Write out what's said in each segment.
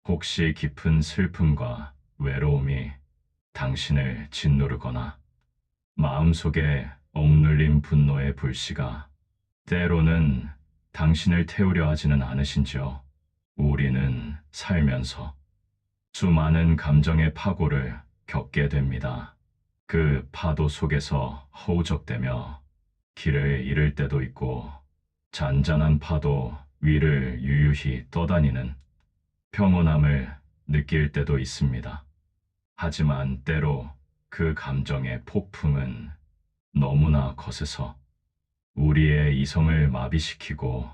혹시 깊은 슬픔과 외로움이 당신을 짓누르거나 마음속에 억눌린 분노의 불씨가 때로는 당신을 태우려 하지는 않으신지요? 우리는 살면서 수많은 감정의 파고를 겪게 됩니다. 그 파도 속에서 허우적대며 길을 잃을 때도 있고 잔잔한 파도 위를 유유히 떠다니는 평온함을 느낄 때도 있습니다. 하지만 때로 그 감정의 폭풍은 너무나 거세서 우리의 이성을 마비시키고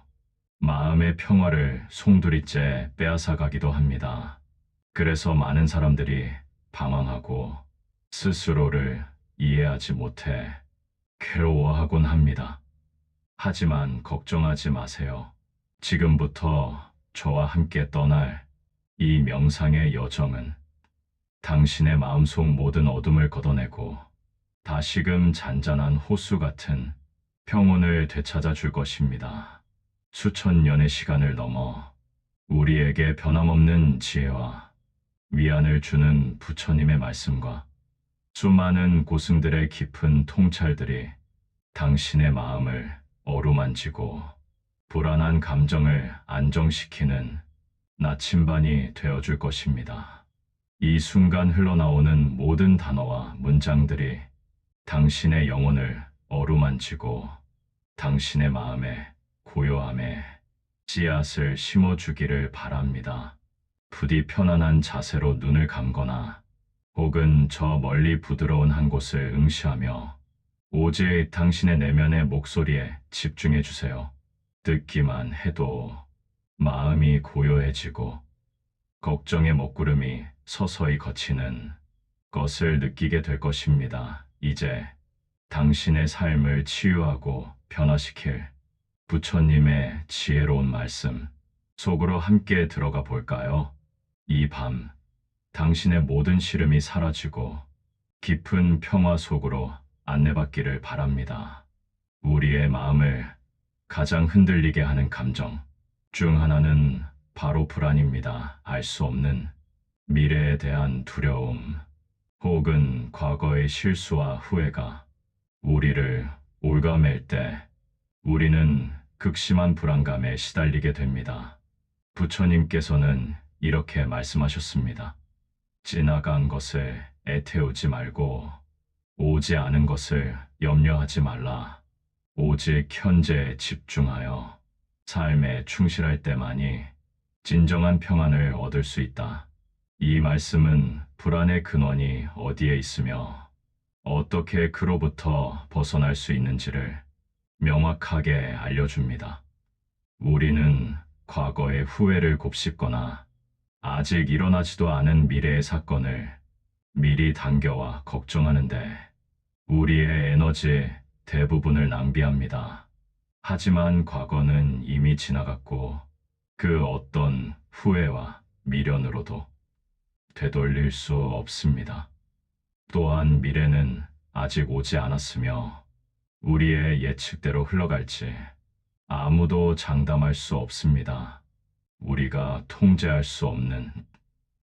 마음의 평화를 송두리째 빼앗아 가기도 합니다. 그래서 많은 사람들이 방황하고 스스로를 이해하지 못해 괴로워하곤 합니다. 하지만 걱정하지 마세요. 지금부터 저와 함께 떠날 이 명상의 여정은 당신의 마음속 모든 어둠을 걷어내고 다시금 잔잔한 호수 같은 평온을 되찾아 줄 것입니다. 수천 년의 시간을 넘어 우리에게 변함없는 지혜와 위안을 주는 부처님의 말씀과 수많은 고승들의 깊은 통찰들이 당신의 마음을 어루만지고 불안한 감정을 안정시키는 나침반이 되어줄 것입니다. 이 순간 흘러나오는 모든 단어와 문장들이 당신의 영혼을 어루만지고 당신의 마음에 고요함에 씨앗을 심어주기를 바랍니다. 부디 편안한 자세로 눈을 감거나 혹은 저 멀리 부드러운 한 곳을 응시하며 오직 당신의 내면의 목소리에 집중해 주세요. 듣기만 해도 마음이 고요해지고 걱정의 먹구름이 서서히 걷히는 것을 느끼게 될 것입니다. 이제 당신의 삶을 치유하고 변화시킬 부처님의 지혜로운 말씀 속으로 함께 들어가 볼까요? 이 밤 당신의 모든 시름이 사라지고 깊은 평화 속으로 안내받기를 바랍니다. 우리의 마음을 가장 흔들리게 하는 감정 중 하나는 바로 불안입니다. 알 수 없는 미래에 대한 두려움 혹은 과거의 실수와 후회가 우리를 올가맬 때 우리는 극심한 불안감에 시달리게 됩니다. 부처님께서는 이렇게 말씀하셨습니다. 지나간 것을 애태우지 말고 오지 않은 것을 염려하지 말라. 오직 현재에 집중하여 삶에 충실할 때만이 진정한 평안을 얻을 수 있다. 이 말씀은 불안의 근원이 어디에 있으며 어떻게 그로부터 벗어날 수 있는지를 명확하게 알려줍니다. 우리는 과거의 후회를 곱씹거나 아직 일어나지도 않은 미래의 사건을 미리 당겨와 걱정하는데 우리의 에너지 대부분을 낭비합니다. 하지만 과거는 이미 지나갔고 그 어떤 후회와 미련으로도 되돌릴 수 없습니다. 또한 미래는 아직 오지 않았으며 우리의 예측대로 흘러갈지 아무도 장담할 수 없습니다. 우리가 통제할 수 없는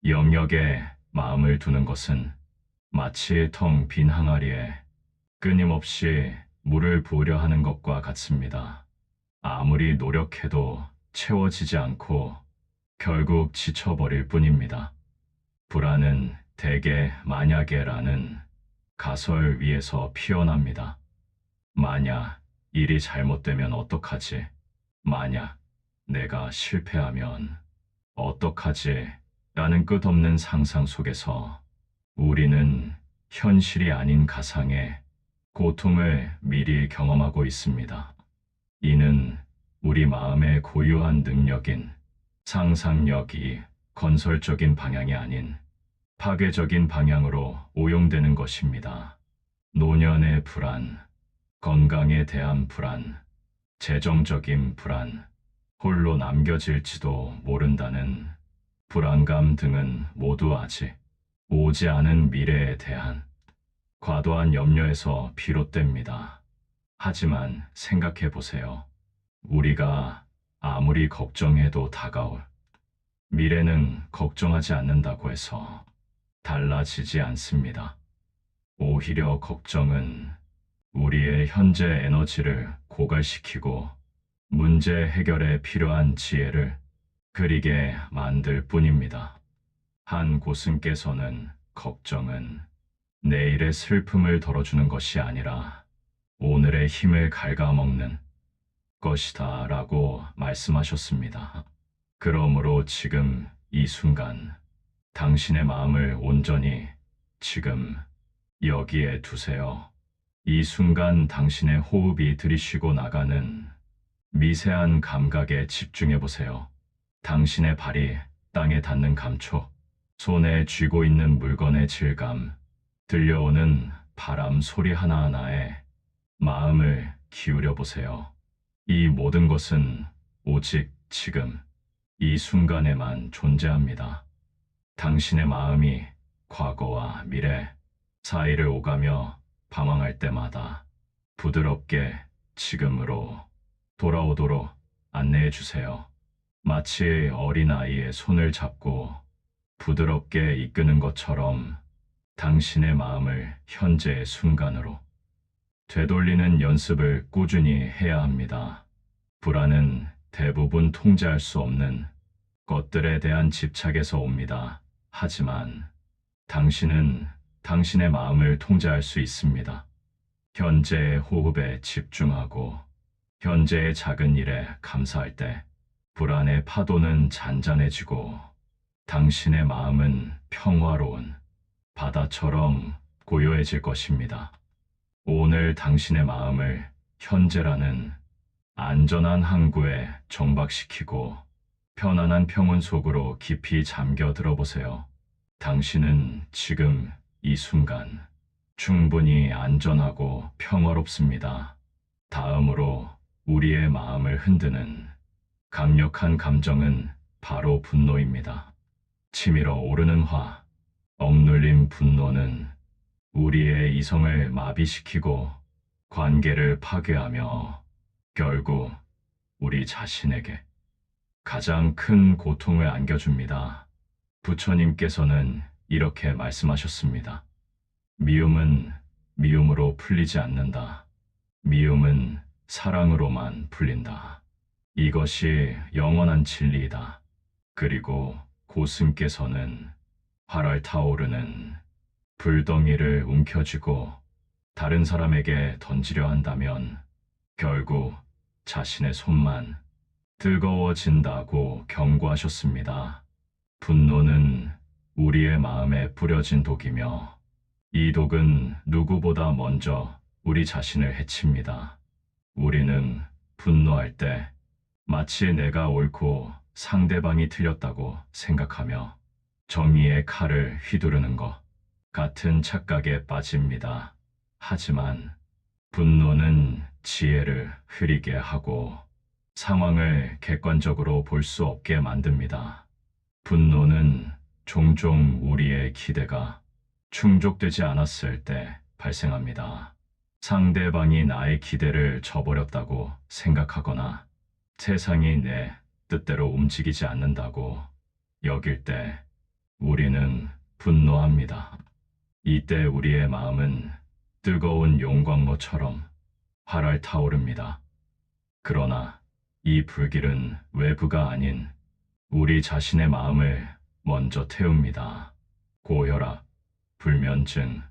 영역에 마음을 두는 것은 마치 텅 빈 항아리에 끊임없이 물을 부으려 하는 것과 같습니다. 아무리 노력해도 채워지지 않고 결국 지쳐버릴 뿐입니다. 불안은 대개 만약에라는 가설 위에서 피어납니다. 만약 일이 잘못되면 어떡하지? 만약 내가 실패하면 어떡하지? 라는 끝없는 상상 속에서 우리는 현실이 아닌 가상의 고통을 미리 경험하고 있습니다. 이는 우리 마음의 고유한 능력인 상상력이 건설적인 방향이 아닌 파괴적인 방향으로 오용되는 것입니다. 노년의 불안, 건강에 대한 불안, 재정적인 불안, 홀로 남겨질지도 모른다는 불안감 등은 모두 아직 오지 않은 미래에 대한 과도한 염려에서 비롯됩니다. 하지만 생각해 보세요. 우리가 아무리 걱정해도 다가올 미래는 걱정하지 않는다고 해서 달라지지 않습니다. 오히려 걱정은 우리의 현재 에너지를 고갈시키고 문제 해결에 필요한 지혜를 그리게 만들 뿐입니다. 한 고승께서는 걱정은 내일의 슬픔을 덜어주는 것이 아니라 오늘의 힘을 갉아먹는 것이다 라고 말씀하셨습니다. 그러므로 지금 이 순간 당신의 마음을 온전히 지금 여기에 두세요. 이 순간 당신의 호흡이 들이쉬고 나가는 미세한 감각에 집중해 보세요. 당신의 발이 땅에 닿는 감촉, 손에 쥐고 있는 물건의 질감, 들려오는 바람 소리 하나하나에 마음을 기울여 보세요. 이 모든 것은 오직 지금 이 순간에만 존재합니다. 당신의 마음이 과거와 미래 사이를 오가며 방황할 때마다 부드럽게 지금으로 돌아오도록 안내해 주세요. 마치 어린아이의 손을 잡고 부드럽게 이끄는 것처럼 당신의 마음을 현재의 순간으로 되돌리는 연습을 꾸준히 해야 합니다. 불안은 대부분 통제할 수 없는 것들에 대한 집착에서 옵니다. 하지만 당신은 당신의 마음을 통제할 수 있습니다. 현재의 호흡에 집중하고 현재의 작은 일에 감사할 때 불안의 파도는 잔잔해지고 당신의 마음은 평화로운 바다처럼 고요해질 것입니다. 오늘 당신의 마음을 현재라는 안전한 항구에 정박시키고 편안한 평온 속으로 깊이 잠겨 들어보세요. 당신은 지금 이 순간 충분히 안전하고 평화롭습니다. 다음으로 우리의 마음을 흔드는 강력한 감정은 바로 분노입니다. 치밀어 오르는 화, 억눌린 분노는 우리의 이성을 마비시키고 관계를 파괴하며 결국 우리 자신에게 가장 큰 고통을 안겨줍니다. 부처님께서는 이렇게 말씀하셨습니다. 미움은 미움으로 풀리지 않는다. 미움은 사랑으로만 풀린다. 이것이 영원한 진리이다. 그리고 고승께서는 활활 타오르는 불덩이를 움켜쥐고 다른 사람에게 던지려 한다면 결국 자신의 손만 뜨거워진다고 경고하셨습니다. 분노는 우리의 마음에 뿌려진 독이며 이 독은 누구보다 먼저 우리 자신을 해칩니다. 우리는 분노할 때 마치 내가 옳고 상대방이 틀렸다고 생각하며 정의의 칼을 휘두르는 것 같은 착각에 빠집니다. 하지만 분노는 지혜를 흐리게 하고 상황을 객관적으로 볼 수 없게 만듭니다. 분노는 종종 우리의 기대가 충족되지 않았을 때 발생합니다. 상대방이 나의 기대를 저버렸다고 생각하거나 세상이 내 뜻대로 움직이지 않는다고 여길 때 우리는 분노합니다. 이때 우리의 마음은 뜨거운 용광로처럼 활활 타오릅니다. 그러나 이 불길은 외부가 아닌 우리 자신의 마음을 먼저 태웁니다. 고혈압, 불면증,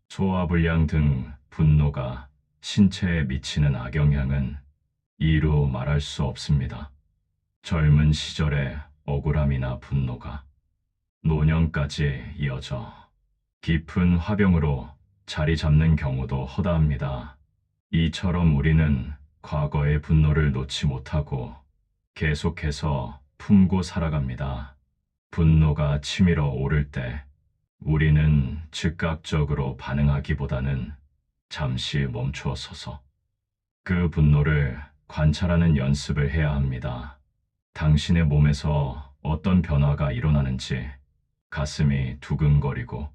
소화불량 등 분노가 신체에 미치는 악영향은 이루 말할 수 없습니다. 젊은 시절의 억울함이나 분노가 노년까지 이어져 깊은 화병으로 자리 잡는 경우도 허다합니다. 이처럼 우리는 과거의 분노를 놓지 못하고 계속해서 품고 살아갑니다. 분노가 치밀어 오를 때 우리는 즉각적으로 반응하기보다는 잠시 멈추어 서서 그 분노를 관찰하는 연습을 해야 합니다. 당신의 몸에서 어떤 변화가 일어나는지, 가슴이 두근거리고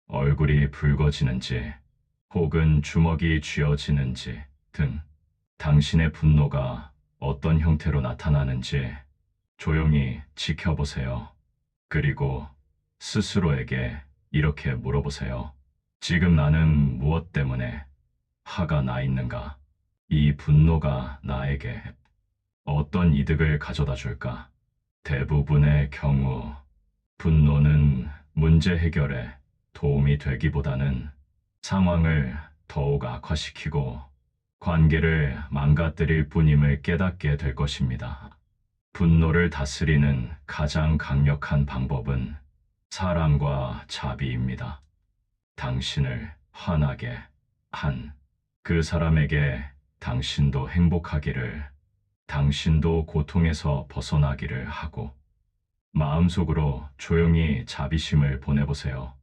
얼굴이 붉어지는지 혹은 주먹이 쥐어지는지 등 당신의 분노가 어떤 형태로 나타나는지 조용히 지켜보세요. 그리고 스스로에게 이렇게 물어보세요. 지금 나는 무엇 때문에 화가 나 있는가? 이 분노가 나에게 어떤 이득을 가져다 줄까? 대부분의 경우 분노는 문제 해결에 도움이 되기보다는 상황을 더욱 악화시키고 관계를 망가뜨릴 뿐임을 깨닫게 될 것입니다. 분노를 다스리는 가장 강력한 방법은 사랑과 자비입니다. 당신을 화나게 한 그 사람에게 당신도 행복하기를, 당신도 고통에서 벗어나기를 하고 마음속으로 조용히 자비심을 보내보세요.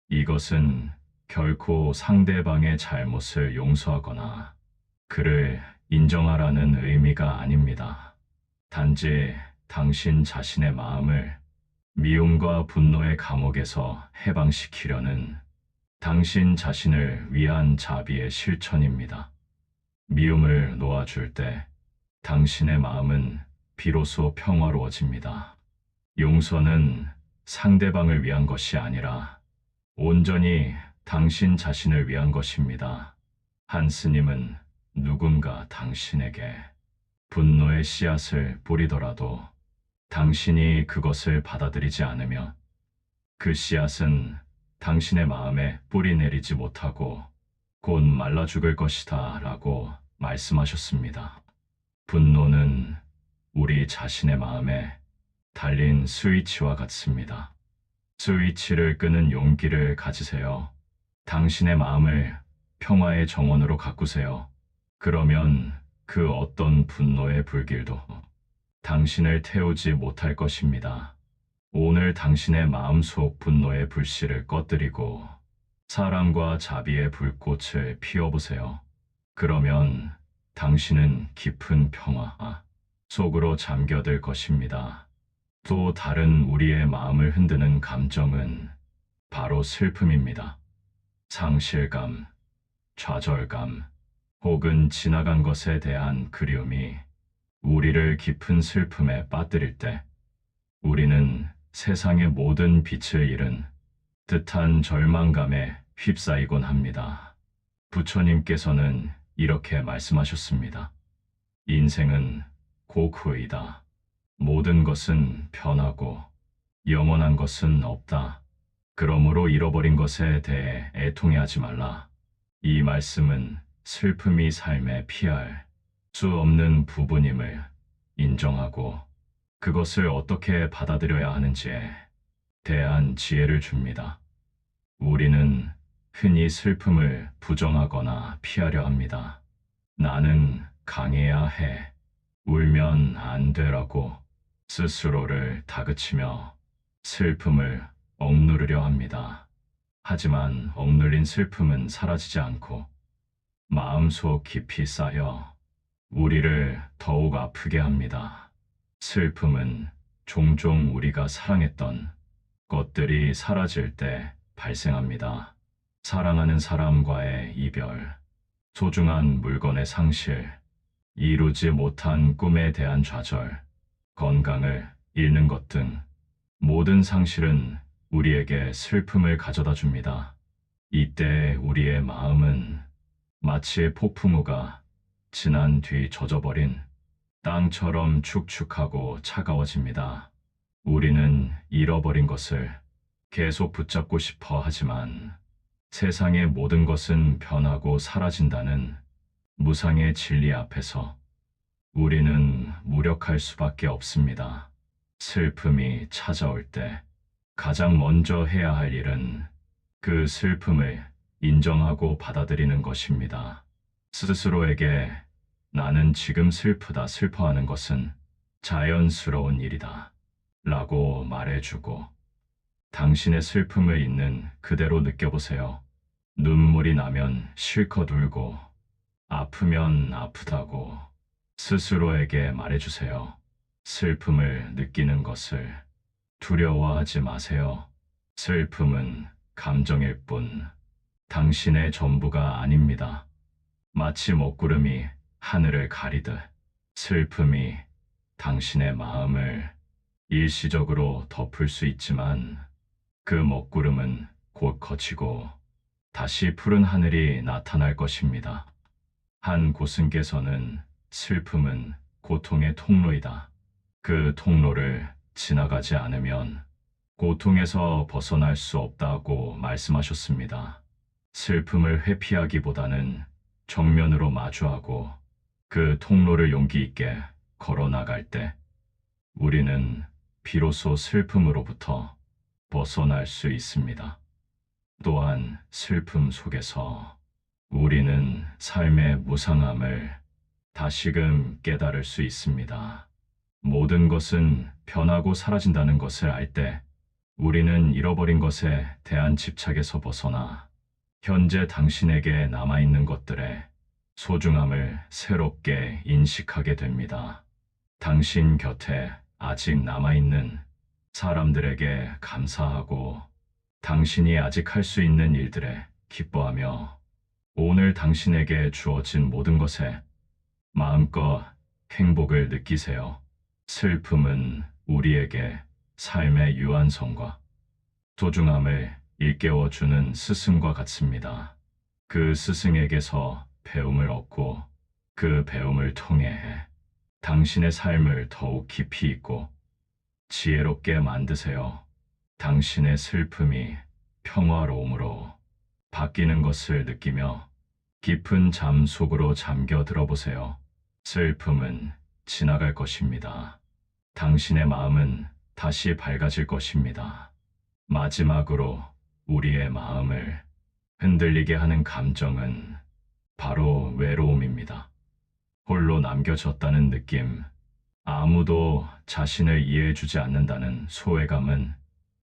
이것은 결코 상대방의 잘못을 용서하거나 그를 인정하라는 의미가 아닙니다. 단지 당신 자신의 마음을 미움과 분노의 감옥에서 해방시키려는 당신 자신을 위한 자비의 실천입니다. 미움을 놓아줄 때 당신의 마음은 비로소 평화로워집니다. 용서는 상대방을 위한 것이 아니라 온전히 당신 자신을 위한 것입니다. 한 스님은 누군가 당신에게 분노의 씨앗을 뿌리더라도 당신이 그것을 받아들이지 않으면 그 씨앗은 당신의 마음에 뿌리 내리지 못하고 곧 말라 죽을 것이다 라고 말씀하셨습니다. 분노는 우리 자신의 마음에 달린 스위치와 같습니다. 스위치를 끄는 용기를 가지세요. 당신의 마음을 평화의 정원으로 가꾸세요. 그러면 그 어떤 분노의 불길도 당신을 태우지 못할 것입니다. 오늘 당신의 마음속 분노의 불씨를 꺼뜨리고 사랑과 자비의 불꽃을 피워보세요. 그러면 당신은 깊은 평화 속으로 잠겨들 것입니다. 또 다른 우리의 마음을 흔드는 감정은 바로 슬픔입니다. 상실감, 좌절감, 혹은 지나간 것에 대한 그리움이 우리를 깊은 슬픔에 빠뜨릴 때 우리는 세상의 모든 빛을 잃은 듯한 절망감에 휩싸이곤 합니다. 부처님께서는 이렇게 말씀하셨습니다. 인생은 고쿠이다. 모든 것은 변하고 영원한 것은 없다. 그러므로 잃어버린 것에 대해 애통해하지 말라. 이 말씀은 슬픔이 삶에 피할 수 없는 부분임을 인정하고 그것을 어떻게 받아들여야 하는지에 대한 지혜를 줍니다. 우리는 흔히 슬픔을 부정하거나 피하려 합니다. 나는 강해야 해. 울면 안 되라고 스스로를 다그치며 슬픔을 억누르려 합니다. 하지만 억눌린 슬픔은 사라지지 않고 마음속 깊이 쌓여 우리를 더욱 아프게 합니다. 슬픔은 종종 우리가 사랑했던 것들이 사라질 때 발생합니다. 사랑하는 사람과의 이별, 소중한 물건의 상실, 이루지 못한 꿈에 대한 좌절, 건강을 잃는 것 등 모든 상실은 우리에게 슬픔을 가져다 줍니다. 이때 우리의 마음은 마치 폭풍우가 지난 뒤 젖어버린 땅처럼 축축하고 차가워집니다. 우리는 잃어버린 것을 계속 붙잡고 싶어 하지만 세상의 모든 것은 변하고 사라진다는 무상의 진리 앞에서 우리는 무력할 수밖에 없습니다. 슬픔이 찾아올 때 가장 먼저 해야 할 일은 그 슬픔을 인정하고 받아들이는 것입니다. 스스로에게 나는 지금 슬프다 슬퍼하는 것은 자연스러운 일이다 라고 말해주고 당신의 슬픔을 있는 그대로 느껴보세요. 눈물이 나면 실컷 울고 아프면 아프다고 스스로에게 말해주세요. 슬픔을 느끼는 것을 두려워하지 마세요. 슬픔은 감정일 뿐 당신의 전부가 아닙니다. 마치 먹구름이 하늘을 가리듯 슬픔이 당신의 마음을 일시적으로 덮을 수 있지만 그 먹구름은 곧 거치고 다시 푸른 하늘이 나타날 것입니다. 한 고승께서는 슬픔은 고통의 통로이다. 그 통로를 지나가지 않으면 고통에서 벗어날 수 없다고 말씀하셨습니다. 슬픔을 회피하기보다는 정면으로 마주하고 그 통로를 용기 있게 걸어 나갈 때 우리는 비로소 슬픔으로부터 벗어날 수 있습니다. 또한 슬픔 속에서 우리는 삶의 무상함을 다시금 깨달을 수 있습니다. 모든 것은 변하고 사라진다는 것을 알 때 우리는 잃어버린 것에 대한 집착에서 벗어나 현재 당신에게 남아있는 것들의 소중함을 새롭게 인식하게 됩니다. 당신 곁에 아직 남아있는 사람들에게 감사하고 당신이 아직 할 수 있는 일들에 기뻐하며 오늘 당신에게 주어진 모든 것에 마음껏 행복을 느끼세요. 슬픔은 우리에게 삶의 유한성과 소중함을 일깨워주는 스승과 같습니다. 그 스승에게서 배움을 얻고 그 배움을 통해 당신의 삶을 더욱 깊이 있고 지혜롭게 만드세요. 당신의 슬픔이 평화로움으로 바뀌는 것을 느끼며 깊은 잠 속으로 잠겨 들어보세요. 슬픔은 지나갈 것입니다. 당신의 마음은 다시 밝아질 것입니다. 마지막으로 우리의 마음을 흔들리게 하는 감정은 바로 외로움입니다. 홀로 남겨졌다는 느낌, 아무도 자신을 이해해주지 않는다는 소외감은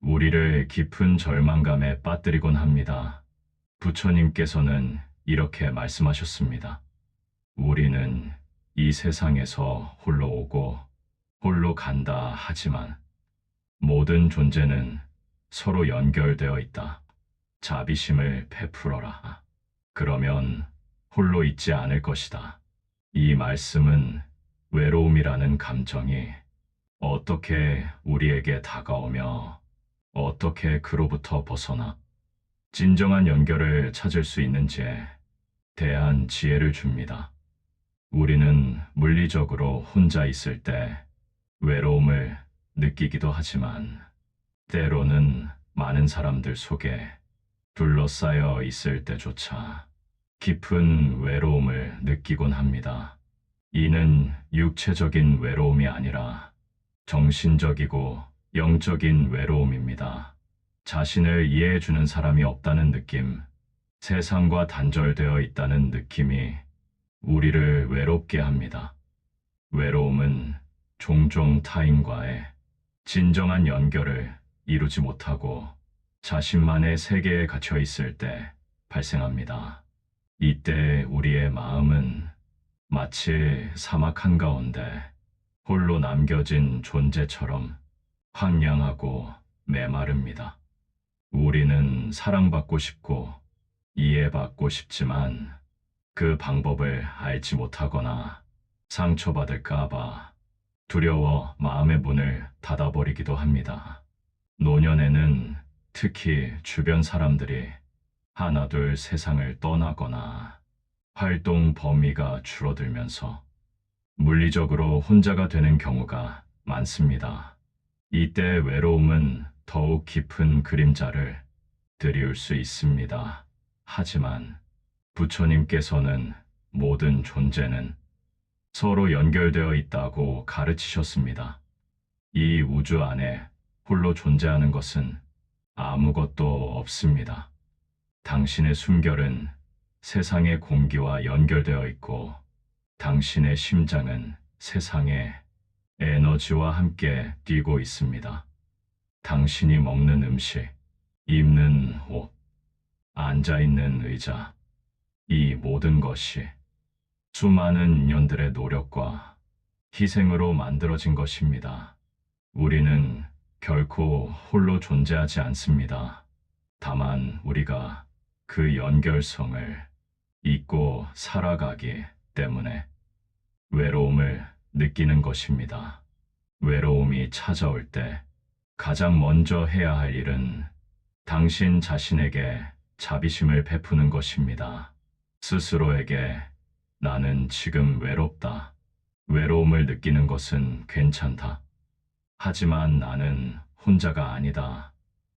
우리를 깊은 절망감에 빠뜨리곤 합니다. 부처님께서는 이렇게 말씀하셨습니다. 우리는 이 세상에서 홀로 오고 홀로 간다 하지만 모든 존재는 서로 연결되어 있다. 자비심을 베풀어라. 그러면 홀로 있지 않을 것이다. 이 말씀은 외로움이라는 감정이 어떻게 우리에게 다가오며 어떻게 그로부터 벗어나 진정한 연결을 찾을 수 있는지에 대한 지혜를 줍니다. 우리는 물리적으로 혼자 있을 때 외로움을 느끼기도 하지만 때로는 많은 사람들 속에 둘러싸여 있을 때조차 깊은 외로움을 느끼곤 합니다. 이는 육체적인 외로움이 아니라 정신적이고 영적인 외로움입니다. 자신을 이해해주는 사람이 없다는 느낌, 세상과 단절되어 있다는 느낌이 우리를 외롭게 합니다. 외로움은 종종 타인과의 진정한 연결을 이루지 못하고 자신만의 세계에 갇혀 있을 때 발생합니다. 이때 우리의 마음은 마치 사막 한가운데 홀로 남겨진 존재처럼 황량하고 메마릅니다. 우리는 사랑받고 싶고 이해받고 싶지만 그 방법을 알지 못하거나 상처받을까봐 두려워 마음의 문을 닫아버리기도 합니다. 노년에는 특히 주변 사람들이 하나둘 세상을 떠나거나 활동 범위가 줄어들면서 물리적으로 혼자가 되는 경우가 많습니다. 이때 외로움은 더욱 깊은 그림자를 드리울 수 있습니다. 하지만 부처님께서는 모든 존재는 서로 연결되어 있다고 가르치셨습니다. 이 우주 안에 홀로 존재하는 것은 아무것도 없습니다. 당신의 숨결은 세상의 공기와 연결되어 있고 당신의 심장은 세상의 에너지와 함께 뛰고 있습니다. 당신이 먹는 음식, 입는 옷, 앉아있는 의자, 이 모든 것이 수많은 년들의 노력과 희생으로 만들어진 것입니다. 우리는 결코 홀로 존재하지 않습니다. 다만 우리가 그 연결성을 잊고 살아가기 때문에 외로움을 느끼는 것입니다. 외로움이 찾아올 때 가장 먼저 해야 할 일은 당신 자신에게 자비심을 베푸는 것입니다. 스스로에게 나는 지금 외롭다. 외로움을 느끼는 것은 괜찮다. 하지만 나는 혼자가 아니다.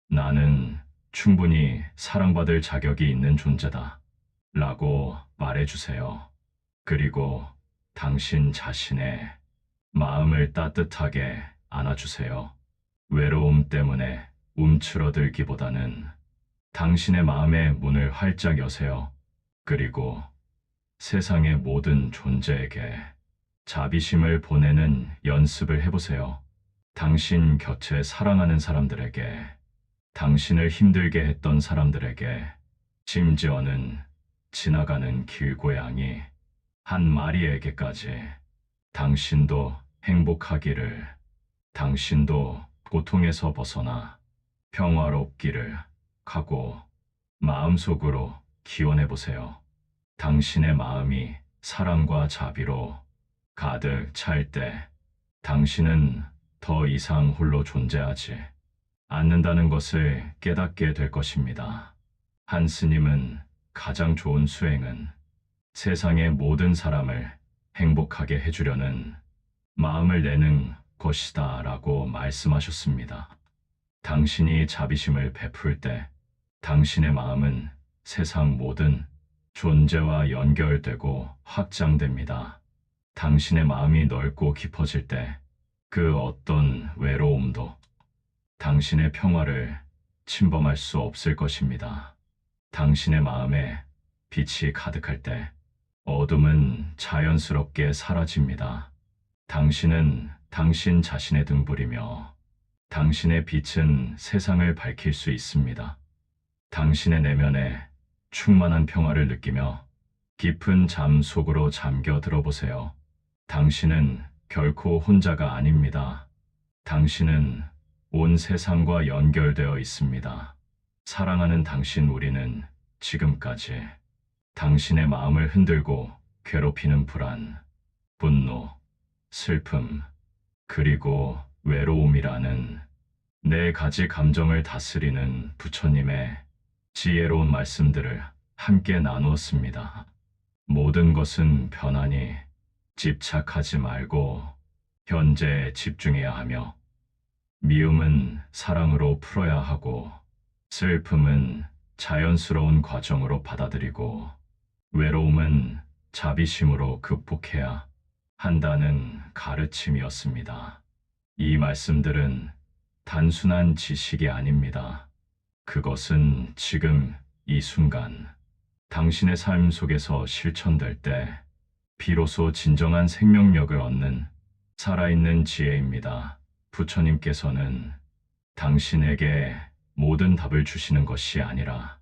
나는 충분히 사랑받을 자격이 있는 존재다. 라고 말해주세요. 그리고 당신 자신의 마음을 따뜻하게 안아주세요. 외로움 때문에 움츠러들기보다는 당신의 마음의 문을 활짝 여세요. 그리고 세상의 모든 존재에게 자비심을 보내는 연습을 해보세요. 당신 곁에 사랑하는 사람들에게, 당신을 힘들게 했던 사람들에게, 심지어는 지나가는 길고양이 한 마리에게까지 당신도 행복하기를, 당신도 고통에서 벗어나 평화롭기를 하고 마음속으로 기원해 보세요. 당신의 마음이 사랑과 자비로 가득 찰 때 당신은 더 이상 홀로 존재하지 않는다는 것을 깨닫게 될 것입니다. 한 스님은 가장 좋은 수행은 세상의 모든 사람을 행복하게 해주려는 마음을 내는 것이다 라고 말씀하셨습니다. 당신이 자비심을 베풀 때 당신의 마음은 세상 모든 존재와 연결되고 확장됩니다. 당신의 마음이 넓고 깊어질 때 그 어떤 외로움도 당신의 평화를 침범할 수 없을 것입니다. 당신의 마음에 빛이 가득할 때 어둠은 자연스럽게 사라집니다. 당신은 당신 자신의 등불이며 당신의 빛은 세상을 밝힐 수 있습니다. 당신의 내면에 충만한 평화를 느끼며 깊은 잠 속으로 잠겨 들어보세요. 당신은 결코 혼자가 아닙니다. 당신은 온 세상과 연결되어 있습니다. 사랑하는 당신 우리는 지금까지 당신의 마음을 흔들고 괴롭히는 불안, 분노, 슬픔, 그리고 외로움이라는 네 가지 감정을 다스리는 부처님의 지혜로운 말씀들을 함께 나누었습니다. 모든 것은 변하니 집착하지 말고 현재에 집중해야 하며, 미움은 사랑으로 풀어야 하고, 슬픔은 자연스러운 과정으로 받아들이고, 외로움은 자비심으로 극복해야 한다는 가르침이었습니다. 이 말씀들은 단순한 지식이 아닙니다. 그것은 지금 이 순간 당신의 삶 속에서 실천될 때 비로소 진정한 생명력을 얻는 살아있는 지혜입니다. 부처님께서는 당신에게 모든 답을 주시는 것이 아니라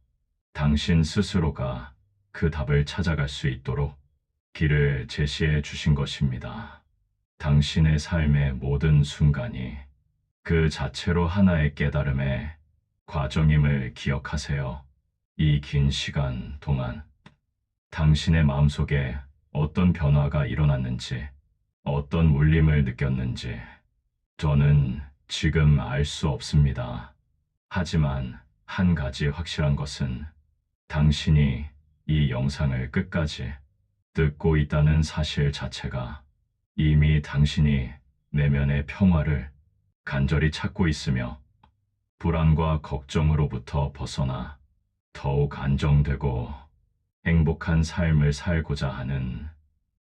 당신 스스로가 그 답을 찾아갈 수 있도록 길을 제시해 주신 것입니다. 당신의 삶의 모든 순간이 그 자체로 하나의 깨달음의 과정임을 기억하세요. 이 긴 시간 동안 당신의 마음속에 어떤 변화가 일어났는지, 어떤 울림을 느꼈는지 저는 지금 알 수 없습니다. 하지만 한 가지 확실한 것은 당신이 이 영상을 끝까지 듣고 있다는 사실 자체가 이미 당신이 내면의 평화를 간절히 찾고 있으며 불안과 걱정으로부터 벗어나 더욱 안정되고 행복한 삶을 살고자 하는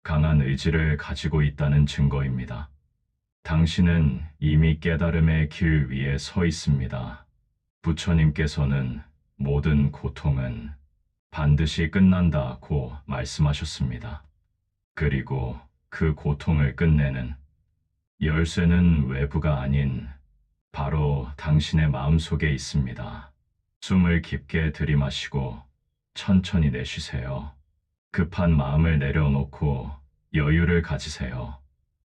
강한 의지를 가지고 있다는 증거입니다. 당신은 이미 깨달음의 길 위에 서 있습니다. 부처님께서는 모든 고통은 반드시 끝난다고 말씀하셨습니다. 그리고 그 고통을 끝내는 열쇠는 외부가 아닌 바로 당신의 마음속에 있습니다. 숨을 깊게 들이마시고 천천히 내쉬세요. 급한 마음을 내려놓고 여유를 가지세요.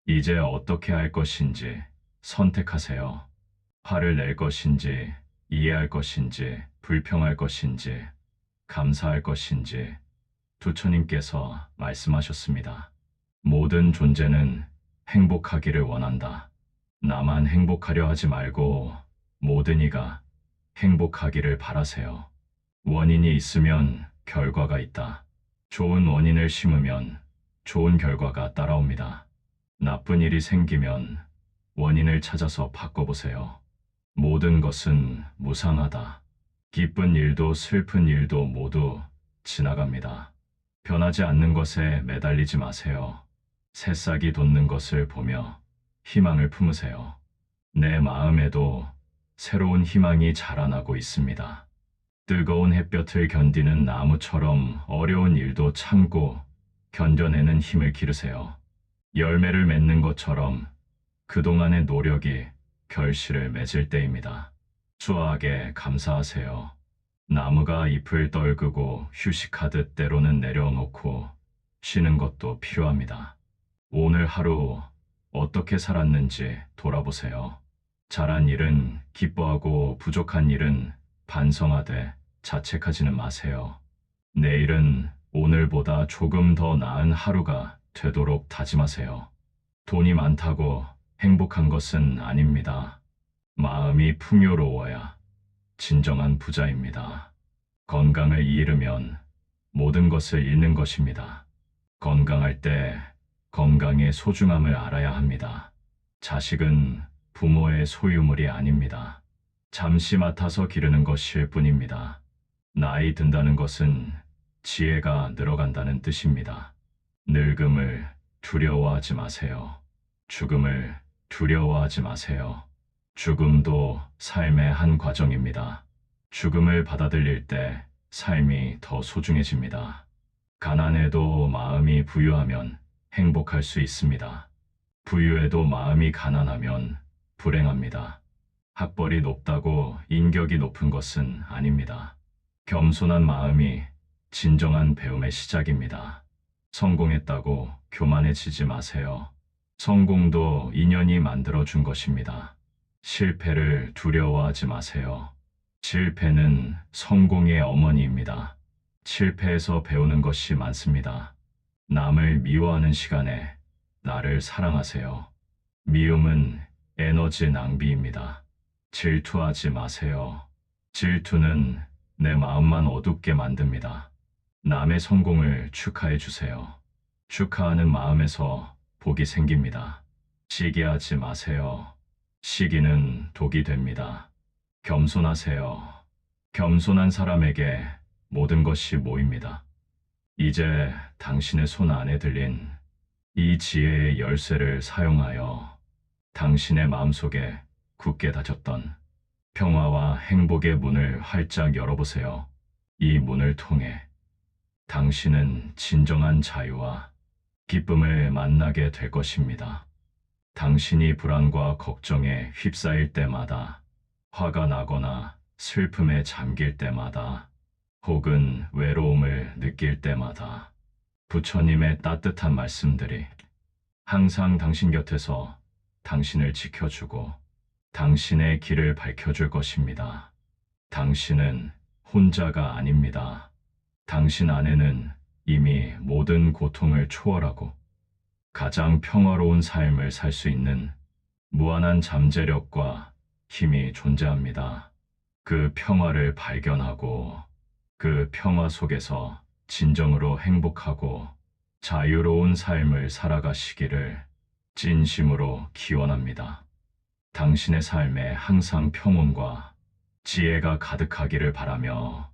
이제 어떻게 할 것인지 선택하세요. 화를 낼 것인지, 이해할 것인지, 불평할 것인지, 감사할 것인지 부처님께서 말씀하셨습니다. 모든 존재는 행복하기를 원한다. 나만 행복하려 하지 말고 모든 이가 행복하기를 바라세요. 원인이 있으면 결과가 있다. 좋은 원인을 심으면 좋은 결과가 따라옵니다. 나쁜 일이 생기면 원인을 찾아서 바꿔보세요. 모든 것은 무상하다. 기쁜 일도 슬픈 일도 모두 지나갑니다. 변하지 않는 것에 매달리지 마세요. 새싹이 돋는 것을 보며 희망을 품으세요. 내 마음에도 새로운 희망이 자라나고 있습니다. 뜨거운 햇볕을 견디는 나무처럼 어려운 일도 참고 견뎌내는 힘을 기르세요. 열매를 맺는 것처럼 그동안의 노력이 결실을 맺을 때입니다. 수확에 감사하세요. 나무가 잎을 떨구고 휴식하듯 때로는 내려놓고 쉬는 것도 필요합니다. 오늘 하루 어떻게 살았는지 돌아보세요. 잘한 일은 기뻐하고 부족한 일은 반성하되 자책하지는 마세요. 내일은 오늘보다 조금 더 나은 하루가 되도록 다짐하세요. 돈이 많다고 행복한 것은 아닙니다. 마음이 풍요로워야 진정한 부자입니다. 건강을 잃으면 모든 것을 잃는 것입니다. 건강할 때 건강의 소중함을 알아야 합니다. 자식은 부모의 소유물이 아닙니다. 잠시 맡아서 기르는 것일 뿐입니다. 나이 든다는 것은 지혜가 늘어간다는 뜻입니다. 늙음을 두려워하지 마세요. 죽음을 두려워하지 마세요. 죽음도 삶의 한 과정입니다. 죽음을 받아들일 때 삶이 더 소중해집니다. 가난해도 마음이 부유하면 행복할 수 있습니다. 부유해도 마음이 가난하면 불행합니다. 학벌이 높다고 인격이 높은 것은 아닙니다. 겸손한 마음이 진정한 배움의 시작입니다. 성공했다고 교만해지지 마세요. 성공도 인연이 만들어준 것입니다. 실패를 두려워하지 마세요. 실패는 성공의 어머니입니다. 실패에서 배우는 것이 많습니다. 남을 미워하는 시간에 나를 사랑하세요. 미움은 에너지 낭비입니다. 질투하지 마세요. 질투는 내 마음만 어둡게 만듭니다. 남의 성공을 축하해 주세요. 축하하는 마음에서 복이 생깁니다. 시기하지 마세요. 시기는 독이 됩니다. 겸손하세요. 겸손한 사람에게 모든 것이 모입니다. 이제 당신의 손 안에 들린 이 지혜의 열쇠를 사용하여 당신의 마음속에 굳게 닫혔던 평화와 행복의 문을 활짝 열어보세요. 이 문을 통해 당신은 진정한 자유와 기쁨을 만나게 될 것입니다. 당신이 불안과 걱정에 휩싸일 때마다, 화가 나거나 슬픔에 잠길 때마다, 혹은 외로움을 느낄 때마다 부처님의 따뜻한 말씀들이 항상 당신 곁에서 당신을 지켜주고 당신의 길을 밝혀줄 것입니다. 당신은 혼자가 아닙니다. 당신 안에는 이미 모든 고통을 초월하고 가장 평화로운 삶을 살 수 있는 무한한 잠재력과 힘이 존재합니다. 그 평화를 발견하고 그 평화 속에서 진정으로 행복하고 자유로운 삶을 살아가시기를 진심으로 기원합니다. 당신의 삶에 항상 평온과 지혜가 가득하기를 바라며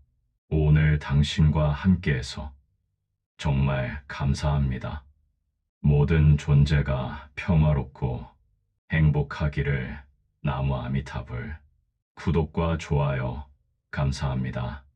오늘 당신과 함께해서 정말 감사합니다. 모든 존재가 평화롭고 행복하기를 나무 아미타불. 구독과 좋아요 감사합니다.